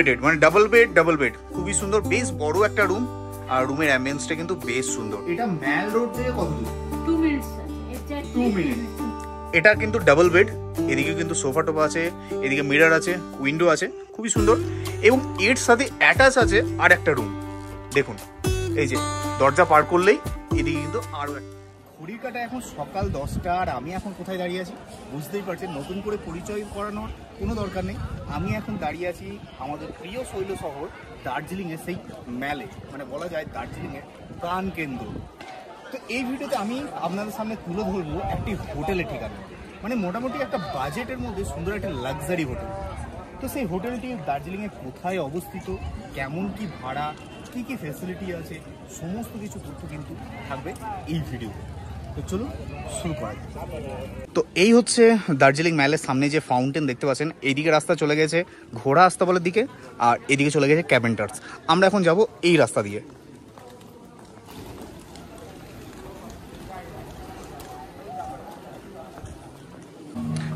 Bedded, মানে double bed, খুবই সুন্দর, বেশ বড় একটা রুম। আর রুমের অ্যাম্বিয়েন্সটা কিন্তু বেশ সুন্দর। এটা ম্যাল রোড থেকে কত দূর? 2 মিনিট। 2 মিনিট। এটা কিন্তু ডাবল বেড, এদিকে কিন্তু সোফা টোফা আছে, এদিকে মিরর আছে, উইন্ডো আছে, খুবই সুন্দর। এবং এর সাথে অ্যাটাচ আছে আর একটা রুম। দেখুন এই যে দরজা পার করলেই এদিকে কিন্তু আরো একটা। ঘড়ির কাটা এখন সকাল 10টা, আর আমি এখন কোথায় দাঁড়িয়ে আছি বুঝতেই পারছেন। নতুন করে পরিচয় করানোর কোনো দরকার নেই। আমি এখন দাঁড়িয়ে আছি আমাদের প্রিয় শৈল শহর দার্জিলিংয়ের সেই ম্যালে, মানে বলা যায় দার্জিলিংয়ের প্রাণ কেন্দ্র। তো এই ভিডিওতে আমি আপনাদের সামনে তুলে ধরবো একটি হোটেলের ঠিকানা, মানে মোটামুটি একটা বাজেটের মধ্যে সুন্দর একটা লাক্সারি হোটেল। তো সেই হোটেলটি দার্জিলিংয়ে কোথায় অবস্থিত, কেমন কি ভাড়া, কি কি ফ্যাসিলিটি আছে, সমস্ত কিছু তথ্য কিন্তু থাকবে এই ভিডিওতে। তো চলুন শুরু করা যাক। তো এই হচ্ছে দার্জিলিং ম্যালের সামনে যে ফাউন্টেন দেখতে পাচ্ছেন, এইদিকে রাস্তা চলে গেছে ঘোড়া আস্তাবলের দিকে, আর এদিকে চলে গেছে ক্যাবেন্টার্স। আমরা এখন যাব এই রাস্তা দিয়ে।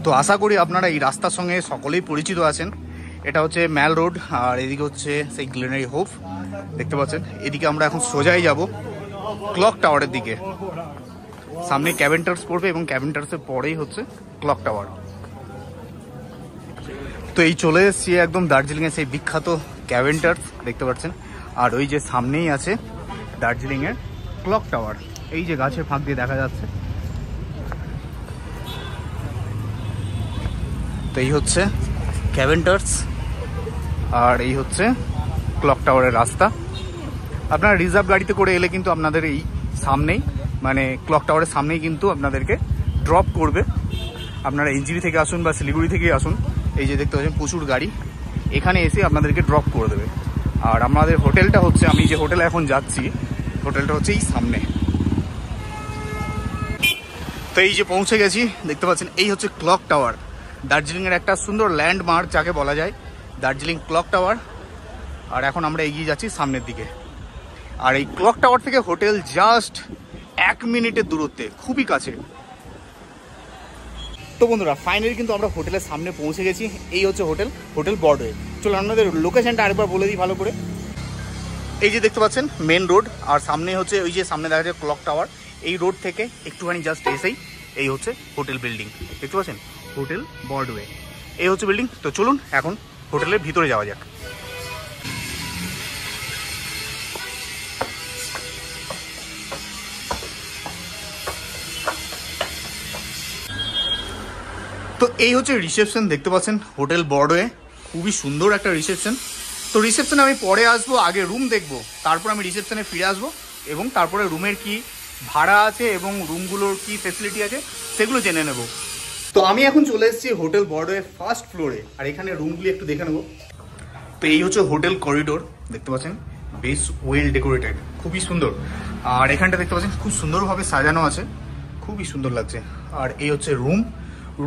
তো আশা করি আপনারা এই রাস্তার সঙ্গে সকলেই পরিচিত আছেন। এটা হচ্ছে ম্যাল রোড, আর এদিকে হচ্ছে সেই গ্লেনারি হোপ দেখতে পাচ্ছেন। এদিকে আমরা এখন সোজাই যাব ক্লক টাওয়ারের দিকে। সামনে ক্যাবেন্টার্স পড়বে এবং ক্যাবেন্টার্সের পরেই হচ্ছে ক্লক টাওয়ার। তো এই চলে এসেছি একদম দার্জিলিংয়ের সেই বিখ্যাত ক্যাবেন্টার্স দেখতে পাচ্ছেন। আর ওই যে সামনেই আছে দার্জিলিংয়ের ক্লক টাওয়ার, এই যে গাছের ফাঁক দিয়ে দেখা যাচ্ছে। তো এই হচ্ছে ক্যাবেন্টার্স, আর এই হচ্ছে ক্লক টাওয়ারের রাস্তা। আপনারা রিজার্ভ গাড়িতে করে এলে কিন্তু আপনাদের এই সামনেই, মানে ক্লক টাওয়ারের সামনেই কিন্তু আপনাদেরকে ড্রপ করবে। আপনারা এনজিবি থেকে আসুন বা শিলিগুড়ি থেকে আসুন, এই যে দেখতে পাচ্ছেন প্রচুর গাড়ি এখানে এসে আপনাদেরকে ড্রপ করে দেবে। আর আমাদের হোটেলটা হচ্ছে, আমি যে হোটেলে এখন যাচ্ছি, হোটেলটা হচ্ছে এই সামনে। তো এই যে পৌঁছে গেছি দেখতে পাচ্ছেন, এই হচ্ছে ক্লক টাওয়ার, দার্জিলিংয়ের একটা সুন্দর ল্যান্ডমার্ক যাকে বলা যায়, দার্জিলিং ক্লক টাওয়ার। আর এখন আমরা এগিয়ে যাচ্ছি সামনের দিকে। আর এই ক্লক টাওয়ার থেকে হোটেল জাস্ট 1 মিনিটের দূরত্বে, খুবই কাছে। তো বন্ধুরা ফাইনালি কিন্তু আমরা হোটেলের সামনে পৌঁছে গেছি। এই হচ্ছে হোটেল ব্রডওয়ে। চলো আপনাদের লোকেশনটা আরেকবার বলে দিই ভালো করে। এই যে দেখতে পাচ্ছেন মেন রোড, আর সামনে হচ্ছে ওই যে সামনে দেখা যাচ্ছে ক্লক টাওয়ার। এই রোড থেকে একটুখানি জাস্ট এসেই এই হচ্ছে হোটেল বিল্ডিং, দেখতে পাচ্ছেন হোটেল ব্রডওয়ে, এই হচ্ছে বিল্ডিং। তো চলুন এখন হোটেলের ভিতরে যাওয়া যাক। তো এই হচ্ছে রিসেপশন দেখতে পাচ্ছেন হোটেল ব্রডওয়ে, খুবই সুন্দর একটা রিসেপশন। তো রিসেপশনে আমি পরে আসবো, আগে রুম দেখবো, তারপর আমি রিসেপশনে ফিরে আসবো এবং তারপরে রুমের কি ভাড়া আছে এবং রুমগুলোর কি ফেসিলিটি আছে সেগুলো জেনে নেব। তো আমি এখন চলে এসেছি হোটেল ব্রডওয়ে ফার্স্ট ফ্লোরে, আর এখানে রুমগুলি একটু দেখে নেবো। তো এই হচ্ছে হোটেল করিডোর দেখতে পাচ্ছেন, বেশ ওয়েল ডেকোরেটেড, খুবই সুন্দর। আর এখানটা দেখতে পাচ্ছেন খুব সুন্দরভাবে সাজানো আছে, খুবই সুন্দর লাগছে। আর এই হচ্ছে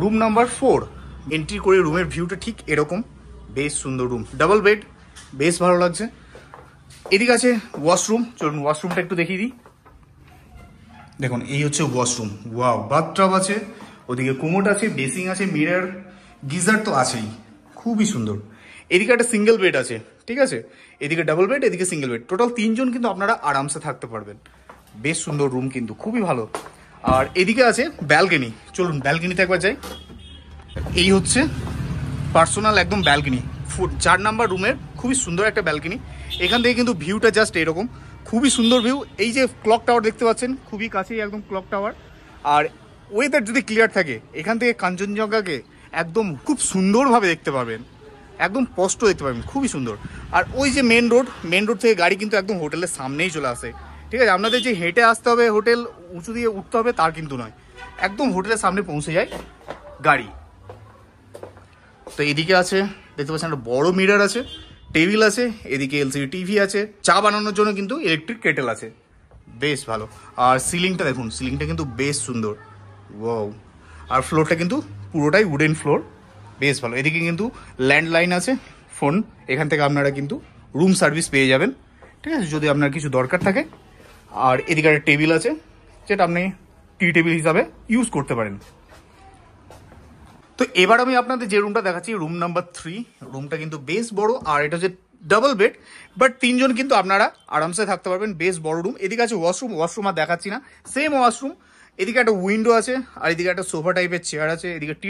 রুম নাম্বার 4। এন্ট্রি করে রুমের ভিউটা ঠিক এরকম, বেশ সুন্দর রুম, ডাবল বেড, বেশ ভালো লাগছে। এদিকে আছে ওয়াশরুম, চলুন ওয়াশরুমটা একটু দেখিয়ে দিই। দেখুন এই হচ্ছে ওয়াশরুম, ওয়াও, বাথটাব আছে, ওদিকে কোমোড আছে, বেসিং আছে, মিরর, গিজার তো আছেই, খুবই সুন্দর। এদিকে একটা সিঙ্গেল বেড আছে, ঠিক আছে, এদিকে ডাবল বেড, এদিকে সিঙ্গেল বেড, টোটাল 3 জন কিন্তু আপনারা আরামসে থাকতে পারবেন। বেশ সুন্দর রুম কিন্তু, খুবই ভালো। আর এদিকে আছে ব্যালকনি, চলুন ব্যালকনিতে একবার যাই। এই হচ্ছে পার্সোনাল একদম ব্যালকনি, 4 নাম্বার রুমের খুবই সুন্দর একটা ব্যালকনি। এখান থেকে কিন্তু ভিউটা জাস্ট এরকম, খুবই সুন্দর ভিউ। এই যে ক্লক টাওয়ার দেখতে পাচ্ছেন, খুবই কাছেই একদম ক্লক টাওয়ার। আর ওয়েদার যদি ক্লিয়ার থাকে এখান থেকে কাঞ্চনজঙ্ঘাকে একদম খুব সুন্দরভাবে দেখতে পাবেন, একদম স্পষ্ট দেখতে পাবেন, খুবই সুন্দর। আর ওই যে মেন রোড থেকে গাড়ি কিন্তু একদম হোটেলের সামনেই চলে আসে, ঠিক আছে। আপনাদের যে হেঁটে আসতে হবে, হোটেল উঁচু দিয়ে উঠতে হবে তার কিন্তু নয়, একদম হোটেলের সামনে পৌঁছে যায় গাড়ি। তো এদিকে আছে দেখতে পাচ্ছেন একটা বড় মিরর আছে, টেবিল আছে, এদিকে এলসিডি টিভি আছে, চা বানানোর জন্য কিন্তু ইলেকট্রিক কেটেল আছে, বেশ ভালো। আর সিলিংটা দেখুন, সিলিংটা কিন্তু বেশ সুন্দর, ওয়াও। আর ফ্লোরটা কিন্তু পুরোটাই উডেন ফ্লোর, বেশ ভালো। এদিকে কিন্তু ল্যান্ডলাইন আছে, ফোন, এখান থেকে আপনারা কিন্তু রুম সার্ভিস পেয়ে যাবেন, ঠিক আছে, যদি আপনার কিছু দরকার থাকে। আর এদিকে একটা টেবিল আছে, যেটা আপনি টি টেবিল হিসাবে ইউজ করতে পারেন। তো তো এবার আমি আপনাদের যে রুমটা দেখাচ্ছি রুম নাম্বার 3, রুমটা কিন্তু বেশ বড় আর এটা হচ্ছে ডাবল বেড, বাট 3 জন কিন্তু আপনারা আরামসে থাকতে পারবেন, বেশ বড় রুম। এদিকে আছে ওয়াশরুম আর দেখাচ্ছি না, সেম ওয়াশরুম। এদিকে একটা উইন্ডো আছে আর এদিকে একটা সোফা টাইপের চেয়ার আছে, এদিকে টি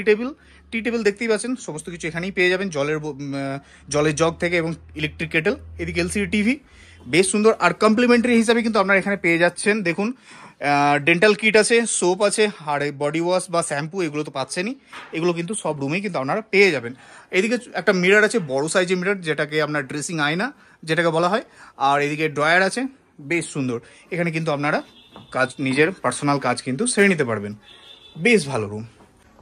টেবিল দেখতেই পাচ্ছেন, সমস্ত কিছু এখানেই পেয়ে যাবেন, জলের জগ থেকে এবং ইলেকট্রিক কেটেল। এদিকে এলসিডি টিভি, বেশ সুন্দর। আর কমপ্লিমেন্টারি হিসাবে কিন্তু আপনারা এখানে পেয়ে যাচ্ছেন, দেখুন ডেন্টাল কিট আছে, সোপ আছে, আর বডি ওয়াশ বা শ্যাম্পু এগুলো তো পাচ্ছেনই, এগুলো কিন্তু সব রুমেই কিন্তু আপনারা পেয়ে যাবেন। এদিকে একটা মিরর আছে, বড় সাইজের মিরর, যেটাকে আপনার ড্রেসিং আয়না যেটাকে বলা হয়। আর এদিকে ড্রয়ার আছে, বেশ সুন্দর। এখানে কিন্তু আপনারা নিজের পার্সোনাল কাজ কিন্তু সেরে নিতে পারবেন, বেশ ভালো রুম।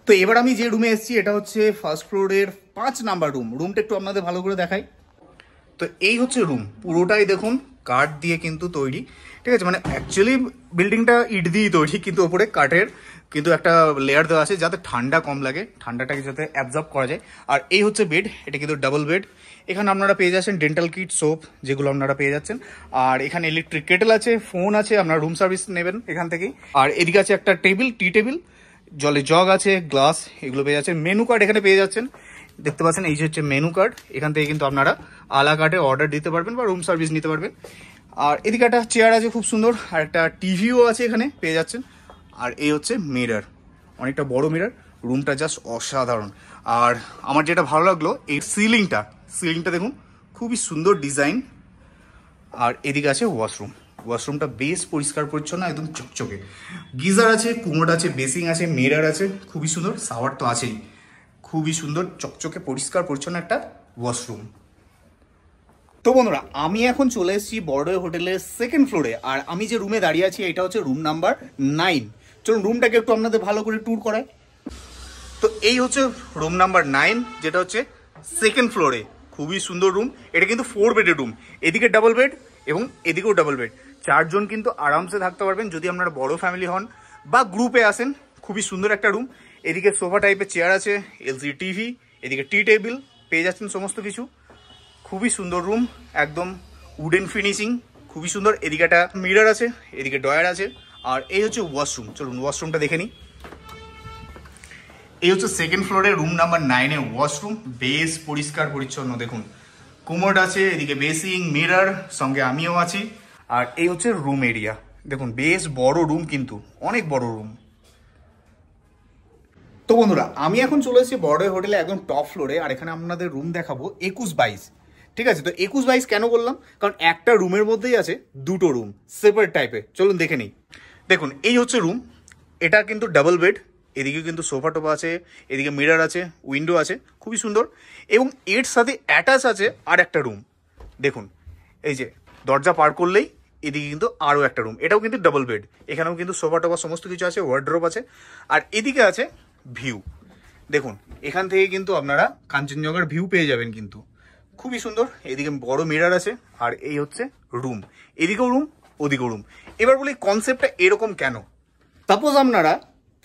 তো এবার আমি যে রুমে এসেছি এটা হচ্ছে ফার্স্ট ফ্লোরের 5 নাম্বার রুম। রুমটা একটু আপনাদের ভালো করে দেখাই। তো এই হচ্ছে রুম, পুরোটাই দেখুন কাঠ দিয়ে কিন্তু তৈরি, ঠিক আছে, মানে অ্যাকচুয়ালি বিল্ডিংটা ইট দিয়েই তৈরি, কিন্তু ওপরে কাঠের কিন্তু একটা লেয়ার দেওয়া আছে যাতে ঠান্ডা কম লাগে, ঠান্ডাটাকে যাতে অ্যাবজর্ব করা যায়। আর এই হচ্ছে বেড, এটা কিন্তু ডাবল বেড। এখানে আপনারা পেয়ে যাচ্ছেন ডেন্টাল কিট, সোপ, যেগুলো আপনারা পেয়ে যাচ্ছেন। আর এখানে ইলেকট্রিক কেটেল আছে, ফোন আছে, আপনারা রুম সার্ভিস নেবেন এখান থেকেই। আর এদিকে আছে একটা টি টেবিল, জলের জগ আছে, গ্লাস, এগুলো পেয়ে যাচ্ছেন। মেনু কার্ড এখানে পেয়ে যাচ্ছেন, দেখতে পাচ্ছেন এই যে হচ্ছে মেনু কার্ড। এখান থেকে কিন্তু আপনারা আলা কার্ডে অর্ডার দিতে পারবেন বা রুম সার্ভিস নিতে পারবেন। আর এদিকে একটা চেয়ার আছে খুব সুন্দর, আর একটা টিভিও আছে এখানে পেয়ে যাচ্ছেন। আর এই হচ্ছে মিরর, অনেকটা বড় মিরর, রুমটা জাস্ট অসাধারণ। আর আমার যেটা ভালো লাগলো এই সিলিংটা দেখুন, খুবই সুন্দর ডিজাইন। আর এদিকে আছে ওয়াশরুমটা বেশ পরিষ্কার পরিচ্ছন্ন, একদম চকচকে। গিজার আছে, কুমোড আছে, বেসিং আছে, মিরর আছে, খুবই সুন্দর। শাওয়ার তো আছেই, খুবই সুন্দর চকচকে পরিষ্কার পরিচ্ছন্ন একটা ওয়াশরুম। তো বন্ধুরা, আমি এখন চলে এসেছি বড়োয়া হোটেলের 2nd ফ্লোরে, আর আমি যে রুমে দাঁড়িয়ে আছি এটা হচ্ছে রুম নাম্বার 9। চলুন রুমটাকে একটু আপনাদের ভালো করে ট্যুর করাই। তো এই হচ্ছে রুম নাম্বার 9, যেটা হচ্ছে 2nd ফ্লোরে, খুবই সুন্দর রুম। এটা কিন্তু 4 বেডের রুম, এদিকে ডাবল বেড এবং এদিকেও ডাবল বেড। 4 জন কিন্তু আরামসে থাকতে পারবেন যদি আপনারা বড় ফ্যামিলি হন বা গ্রুপে আসেন। খুবই সুন্দর একটা রুম। এদিকে সোফা টাইপের চেয়ার আছে, এলসিডি টিভি, এদিকে টি টেবিল পেয়ে যাচ্ছেন সমস্ত কিছু। খুবই সুন্দর রুম, একদম উডেন ফিনিশিং, খুবই সুন্দর। এদিকে একটা মিরর আছে, এদিকে ড্রয়ার আছে। আর এই হচ্ছে ওয়াশরুম, চলুন ওয়াশরুমটা দেখে নিই। এই হচ্ছে 2nd ফ্লোরে রুম নাম্বার 9-এ ওয়াশরুম, বেশ পরিষ্কার পরিচ্ছন্ন। দেখুন কুমোড আছে, এদিকে বেসিং, মিরর, সঙ্গে আমিও আছি। আর এই হচ্ছে রুম এরিয়া, দেখুন বেশ বড় রুম, কিন্তু অনেক বড় রুম। তো বন্ধুরা, আমি এখন চলে এসেছি বড়োয়া হোটেলে একদম টপ ফ্লোরে, আর এখানে আপনাদের রুম দেখাবো 21-22। ঠিক আছে, তো 21-22 কেন বললাম, কারণ একটা রুমের মধ্যেই আছে 2টো রুম সেপারেট টাইপের। চলুন দেখে নিই। দেখুন এই হচ্ছে রুম, এটা কিন্তু ডাবল বেড, এদিকে কিন্তু সোফা টোফা আছে, এদিকে মিরর আছে, উইন্ডো আছে, খুবই সুন্দর। এবং এর সাথে অ্যাটাচ আছে আর একটা রুম। দেখুন এই যে দরজা পার করলেই এদিকে কিন্তু আরও একটা রুম, এটাও কিন্তু ডাবল বেড, এখানেও কিন্তু সোফা টোফা সমস্ত কিছু আছে, ওয়ার্ড্রোব আছে। আর এদিকে আছে ভিউ, দেখুন এখান থেকে কিন্তু আপনারা কাঞ্চনজঙ্ঘার ভিউ পেয়ে যাবেন, কিন্তু খুবই সুন্দর। এদিকে বড় মিরর আছে। আর এই হচ্ছে রুম, এদিকেও রুম, ওদিকেও রুম। এবার বলি কনসেপ্টটা এরকম কেন। সাপোজ আপনারা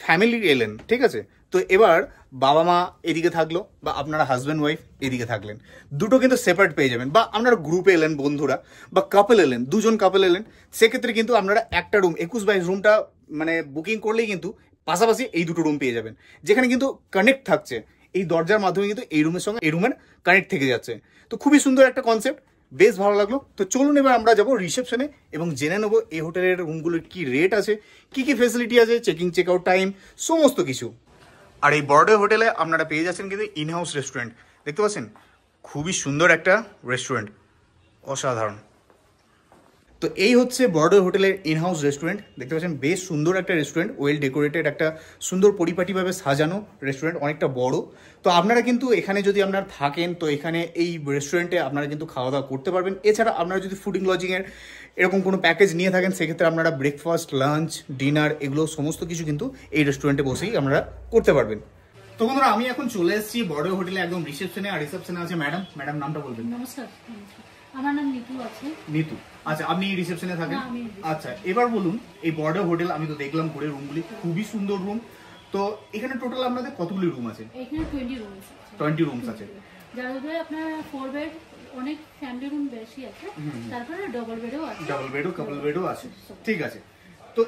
ফ্যামিলি এলেন, ঠিক আছে, তো এবার বাবা মা এদিকে থাকলো বা আপনারা হাজব্যান্ড ওয়াইফ এদিকে থাকলেন, দুটো কিন্তু সেপারেট পেয়ে যাবেন। বা আপনারা গ্রুপে এলেন বন্ধুরা, বা কাপল এলেন, 2 জন কাপল এলেন, সেক্ষেত্রে কিন্তু আপনারা একটা রুম 21-22 রুমটা মানে বুকিং করলেই কিন্তু পাশাপাশি এই 2টো রুম পেয়ে যাবেন, যেখানে কিন্তু কানেক্ট থাকছে এই দরজার মাধ্যমে, কিন্তু এই রুমের সঙ্গে এই রুমের কানেক্ট থেকে যাচ্ছে। তো খুবই সুন্দর একটা কনসেপ্ট, বেশ ভালো লাগলো। তো চলুন এবার আমরা যাবো রিসেপশনে এবং জেনে নেবো এই হোটেলের রুমগুলোর কি রেট আছে, কি কি ফেসিলিটি আছে, চেকিং চেক আউট টাইম, সমস্ত কিছু। আর এই বড়োয়া হোটেলে আপনারা পেয়ে যাচ্ছেন কিন্তু ইনহাউস রেস্টুরেন্ট, দেখতে পাচ্ছেন খুবই সুন্দর একটা রেস্টুরেন্ট, অসাধারণ। তো এই হচ্ছে বড়োয়া হোটেলের ইনহাউস রেস্টুরেন্ট, দেখতে পাচ্ছেন বেশ সুন্দর একটা রেস্টুরেন্ট, ওয়েল ডেকোরেটেড, একটা সুন্দর পরিপাটিভাবে সাজানো রেস্টুরেন্ট, অনেকটা বড়। তো আপনারা কিন্তু এখানে যদি আপনারা থাকেন, তো এখানে এই রেস্টুরেন্টে আপনারা কিন্তু খাওয়া দাওয়া করতে পারবেন। এছাড়া আপনারা যদি ফুডিং লজিংয়ের এরকম কোনো প্যাকেজ নিয়ে থাকেন, সেক্ষেত্রে আপনারা ব্রেকফাস্ট, লাঞ্চ, ডিনার এগুলো সমস্ত কিছু কিন্তু এই রেস্টুরেন্টে বসেই আপনারা করতে পারবেন। তো বন্ধুরা, আমি এখন চলে এসেছি বড়োয়া হোটেলে একদম রিসেপশনে। আর রিসেপশনে আছে ম্যাডাম নামটা বলবেন। নমস্কার, আমার নাম নিতু আছে। নিতু, আচ্ছা, আপনি রিসেপশনে থাকেন। আচ্ছা, এবার বলুন এই বড়োয়া হোটেল আমি তো দেখলাম ঘুরে, রুমগুলি খুবই সুন্দর রুম। তো এখানে টোটাল আপনাদের কতগুলি রুম আছে? এখানে 20 রুমস আছে। 20 রুমস আছে, যার মধ্যে আপনার 4 বেড, অনেক ফ্যামিলি রুম বেশি আছে, তারপরে ডাবল বেডও আছে, ডাবল বেডও, কাপল বেডও আছে। ঠিক আছে, তো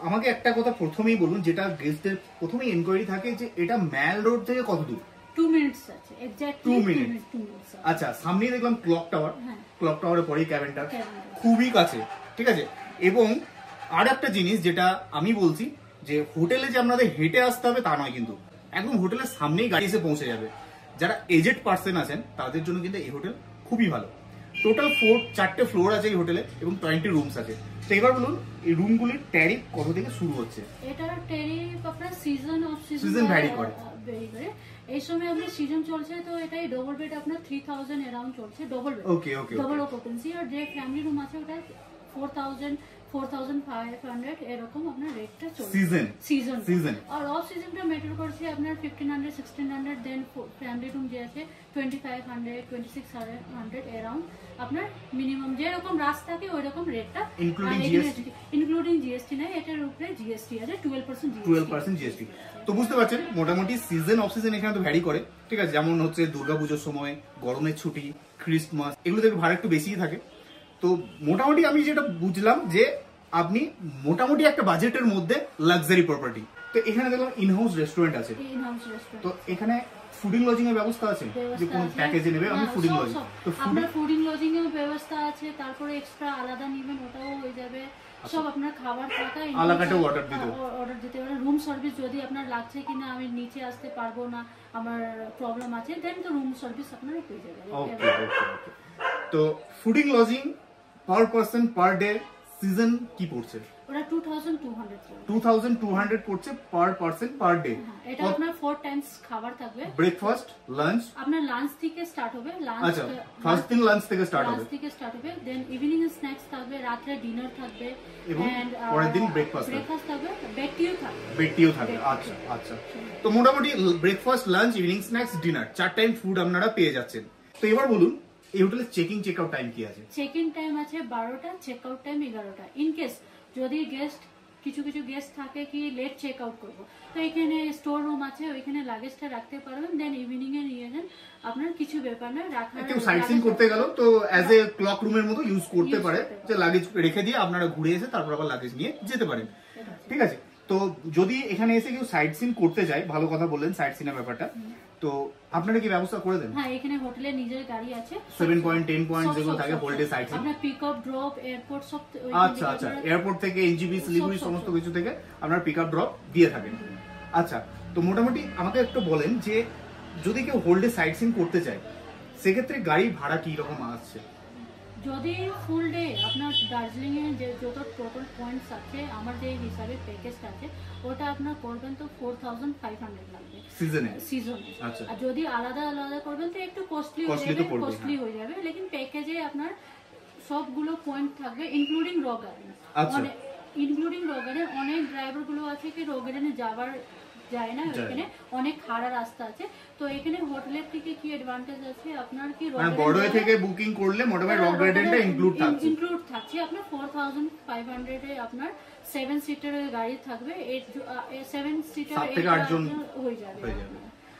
আমাকে একটা কথা প্রথমেই বলুন, যেটা গেস্টদের প্রথমেই এনকোয়ারি থাকে যে এটা ম্যাল রোড থেকে কত দূর? 2 মিনিটস আছে, এক্স্যাক্টলি 2 মিনিট। 2 মিনিটস। আচ্ছা, সামনেই দেখলাম ক্লক টাওয়ার, হ্যাঁ। ক্লক টাওয়ারের পরেই ক্যাবেনটা, Cabin টা। খুবই কাছে, ঠিক আছে। এবং আর একটা জিনিস যেটা আমি বলছি, যে হোটেলে যে আপনাদের হেঁটে আসতে হবে তা নয়, কিন্তু একদম হোটেলের সামনেই গাড়ি এসে পৌঁছে যাবে। যারা এজেড পার্সন আছেন তাদের জন্য কিন্তু এই হোটেল খুবই ভালো। টোটাল 4টা ফ্লোর আছে এই হোটেলে এবং 20 রুমস আছে। তো এবার বলুন এই রুমগুলির ট্যারিফ কত থেকে শুরু হচ্ছে? এটা ট্যারিফ আপনার সিজন অফ Season vary করে। ভেরি করে। এই সময় আপনার সিজন চলছে, তো এটাই ডবল বেড আপনার 3000 অ্যারাউন্ড চলছে, ডবল বেড। ওকে ওকে ডবল অকুপেন্সি। আর যে ফ্যামিলি রুম আছে ওটা 4000 4500 এরকম আপনার রেটটা চলছে সিজন। আর অফ সিজনটা ম্যাটার করছে আপনার 1500 1600, দেন ফ্যামিলি রুম যে আছে 2500 2600 অ্যারাউন্ড আপনার মিনিমাম যেরকম রাস থাকে ওই রকম রেটটা, ইনক্লুডিং জিএসটি নাই, এটার উপরে জিএসটি আছে 12% জিএসটি। তো বুঝতে পারছেন মোটামুটি সিজন অফ সিজন এখানে তো ভ্যারি করে, ঠিক আছে। যেমন হচ্ছে দুর্গাপুজোর সময়, গরমের ছুটি, ক্রিসমাস, এগুলো থেকে ভাড়া একটু বেশিই থাকে। তো মোটামুটি আমি যেটা বুঝলাম যে আপনি মোটামুটি একটা বাজেটের মধ্যে লাক্সারি প্রপার্টি। তো এখানে দেখলাম ইনহাউস রেস্টুরেন্ট আছে, তো এখানে ফুডিং লজিং এর ব্যবস্থা আছে, যে কোন প্যাকেজে নেবে আমি ফুডিং লজিং, তো আপনার ফুডিং লজিং এর ব্যবস্থা আছে, তারপরে এক্সট্রা আলাদা নেবেন ওটাও হয়ে যাবে। সব আপনার খাবার টাকা আলাকাটে অর্ডার দিতে পারেন। রুম সার্ভিস যদি আপনার লাগছে কিনা আমি নিচে আসতে পারবো না, আমার প্রবলেম আছে, দেন তো রুম সার্ভিস আপনার পেয়ে যাবে। ওকে ওকে ওকে। তো fooding lodging per person per day season কি পড়ছে? ওটা 2200 পড়ছে পার পারসন পার ডে। এটা আপনার 4 টাইমস খাবার থাকবে, ব্রেকফাস্ট, লাঞ্চ। আপনার লাঞ্চ থেকে স্টার্ট হবে, আচ্ছা ফার্স্ট দিন লাঞ্চ থেকে স্টার্ট হবে, দেন ইভিনিং এ স্ন্যাক্স থাকবে, রাতে ডিনার থাকবে, এবং পরের দিন ব্রেকফাস্ট থাকবে, বেডটিও থাকবে। আচ্ছা আচ্ছা। তো মোটামুটি breakfast, lunch, evening snacks, dinner 4 time food আপনারা পেয়ে যাচ্ছেন। তো এবার বলুন এই হোটেলের চেকিং চেক আউট টাইম কি আছে? চেক ইন টাইম আছে 12টা, চেক আউট টাইম 11টা। ইন কেস যদি কিছু গেস্ট থাকে কি লেট চেক আউট করবো, তো এখানে স্টোর রুম আছে, ওইখানে লাগেজটা রাখতে পারবেন, দেন ইভিনিং এ নিয়ে যান, আপনার কিছু ব্যাপার না রাখার। কেউ সাইট সিন করতে গেল তো অ্যাজ এ ক্লক রুমের মতো ইউজ করতে পারে, যে লাগেজ রেখে দিয়ে আপনারা ঘুরে এসে তারপর আবার লাগেজ নিয়ে যেতে পারেন, ঠিক আছে। তো যদি এখানে এসে কেউ সাইট সিন করতে যায়, ভালো কথা বললেন সাইট সিনের ব্যাপারটা, তো আপনারা কি ব্যবস্থা করে দেন? হ্যাঁ, এখানে হোটেলে নিজের গাড়ি আছে, 7 পয়েন্ট 10 পয়েন্ট যেগুলো থাকে হোল্ডে সাইট সিন, আপনার পিক আপ ড্রপ এয়ারপোর্ট সব। আচ্ছা আচ্ছা, এয়ারপোর্ট থেকে এনজিবি শিলিগুড়ি সমস্ত কিছু থেকে আপনার পিক আপ ড্রপ দিয়ে থাকেন। আচ্ছা, তো মোটামুটি আমাকে একটু বলেন যে যদি কেউ হোল্ডে সাইট সিন করতে চায় সেক্ষেত্রে গাড়ি ভাড়া কি রকম আসছে? যদি ফুল ডে আপনার দার্জিলিং এ যে যত টোটাল পয়েন্টস আছে আমার যে হিসাবে প্যাকেজটা আছে ওটা আপনার করবেন তো 4500 লাগবে সিজনে। আচ্ছা, আর যদি আলাদা করবেন তো একটু কস্টলি হয়ে যাবে, লেকিন প্যাকেজে আপনার সবগুলো পয়েন্ট থাকবে ইনক্লুডিং র গার্ডেন। অনেক ড্রাইভার গুলো আছে কি র গার্ডেনে যাবার যায় না, এখানে অনেক খাড়া রাস্তা আছে, তো এখানে হোটেলের থেকে কি অ্যাডভান্টেজ আছে আপনার কি বড়ওয়ে থেকে বুকিং করলে মোটামুটি রক গার্ডেনটা ইনক্লুড থাকছে আপনার 4500 এ আপনার 7 সিটারের গাড়ি থাকবে, 7 সিটার 7 থেকে 8 জন হয়ে যাবে।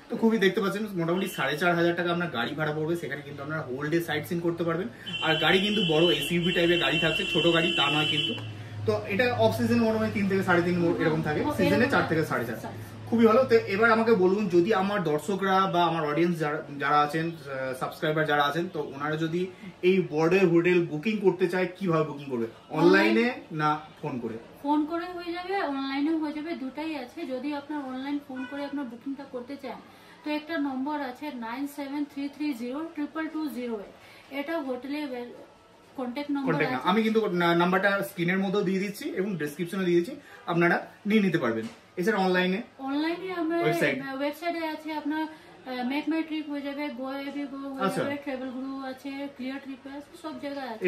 তো খুবই দেখতে পাচ্ছেন মোটামুটি 4500 টাকা আপনার গাড়ি ভাড়া পড়বে, সেখানে কিন্তু আপনারা হোল ডে সাইট সিন করতে পারবেন। আর গাড়ি কিন্তু বড় এসইউভি টাইপের গাড়ি থাকছে, ছোট গাড়ি তা নয় কিন্তু। তো এটা অফ সিজনে মোটামুটি 3 থেকে 3.5 এরকম থাকে, সিজনে 4 থেকে 4.5। খুবই ভালো। তো এবার আমাকে বলুন, যদি আমার দর্শকরা বা আমার অডিয়েন্স যারা আছেন, সাবস্ক্রাইবার যারা আছেন, তো ওনারা যদি এই বর্ডে হোটেল বুকিং করতে চায় কিভাবে বুকিং করবে? অনলাইনে না ফোন করে? ফোন করে হয়ে যাবে, অনলাইনেও হয়ে যাবে, দুটাই আছে। যদি আপনার অনলাইন ফোন করে আপনার বুকিংটা করতে চান তো একটা নম্বর আছে 9733022208, এটা হোটেলে কন্ট্যাক্ট নম্বর আছে। আমি কিন্তু নাম্বারটা স্ক্রিনের মধ্যেও দিয়ে দিচ্ছি এবং ডেসক্রিপশনে দিয়ে দিচ্ছি, আপনারা নিয়ে নিতে পারবেন। এছাড়া অনলাইনে আমার ওয়েবসাইটে আছে আপনার মেক মাই ট্রিপ হয়ে যাবে, গো এবি গো হয়ে যাবে, ট্রাভেল গুরু আছে, ক্লিয়ার ট্রিপ আছে, সব জায়গায় আছে।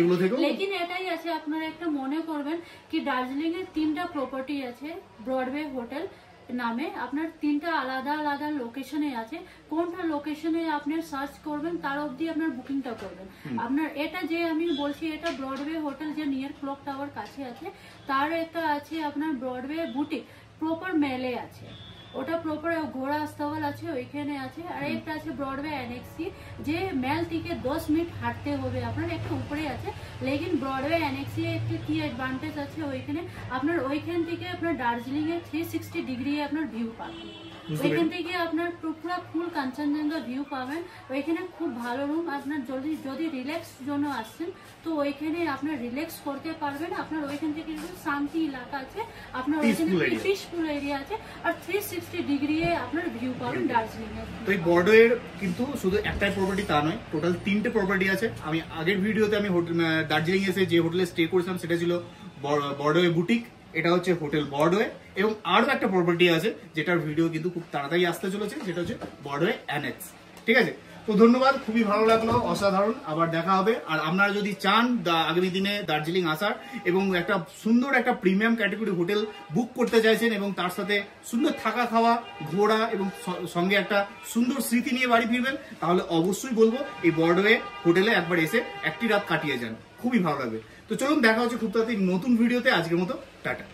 লেকিন এটাই আছে আপনারা একটা মনে করবেন কি দার্জিলিং এর 3টা প্রপার্টি আছে ব্রডওয়ে হোটেল নামে, আপনার 3টা আলাদা লোকেশনে আছে। কোনটা লোকেশনে আপনি সার্চ করবেন তার অবধি আপনার বুকিংটা করবেন। আপনার এটা যে আমি বলছি এটা ব্রডওয়ে হোটেল যে নিয়ার ক্লক টাওয়ার কাছে আছে, তার একটা আছে আপনার ব্রডওয়ে বুটিক প্রপার মেলে আছে। ওটা প্রপার ঘোড়া আস্তাবল আছে ওইখানে আছে। আর একটা আছে ব্রডওয়ে অ্যানেক্সি, যে মেল থেকে 10 মিনিট হাঁটতে হবে আপনার, একটু উপরে আছে। লেকিন ব্রডওয়ে অ্যানেক্সি একটা কি অ্যাডভান্টেজ আছে ওইখানে আপনার, ওইখান থেকে আপনার দার্জিলিং এ 360 ডিগ্রি আপনার ভিউ পাবেন। ওইখান থেকে আপনার পুরো ফুল কাঞ্চনজঙ্ঘা ভিউ পাবেন। ওইখানে খুব ভালো রুম। আপনার যদি রিল্যাক্স জন্য আসছেন তো ওইখানে আপনার রিল্যাক্স করতে পারবেন। আপনার ওইখান থেকে শান্তি এলাকা আছে, আপনার ওইখানে পিসফুল এরিয়া আছে, আর 360 ডিগ্রি আপনার ভিউ পাবেন দার্জিলিং এর। তো এই বর্ডওয়ের কিন্তু শুধু একটাই প্রপার্টি তা নয়, টোটাল 3টে প্রপার্টি আছে। আমি আগের ভিডিওতে আমি দার্জিলিং এসে যে হোটেলে স্টে করেছিলাম সেটা ছিল বর্ডওয়ে বুটিক, এটা হচ্ছে হোটেল বর্ডওয়ে। এবং আরো একটা প্রপার্টি আছে যেটার ভিডিও কিন্তু খুব তাড়াতাড়ি আসতে চলেছে, যেটা হচ্ছে বর্ডওয়ে অ্যানেক্স। ঠিক আছে, তো ধন্যবাদ, খুবই ভালো লাগলো, অসাধারণ। আবার দেখা হবে। আর আপনারা যদি চান আগামী দিনে দার্জিলিং আসার এবং একটা সুন্দর একটা প্রিমিয়াম ক্যাটাগরি হোটেল বুক করতে চাইছেন এবং তার সাথে সুন্দর থাকা খাওয়া, ঘোরা এবং সঙ্গে একটা সুন্দর স্মৃতি নিয়ে বাড়ি ফিরবেন, তাহলে অবশ্যই বলবো এই বর্ডওয়ে হোটেলে একবার এসে একটি রাত কাটিয়ে যান, খুবই ভালো লাগবে। তো চলুন দেখা হচ্ছে খুব তাড়াতাড়ি নতুন ভিডিওতে। আজকের মতো টাটা।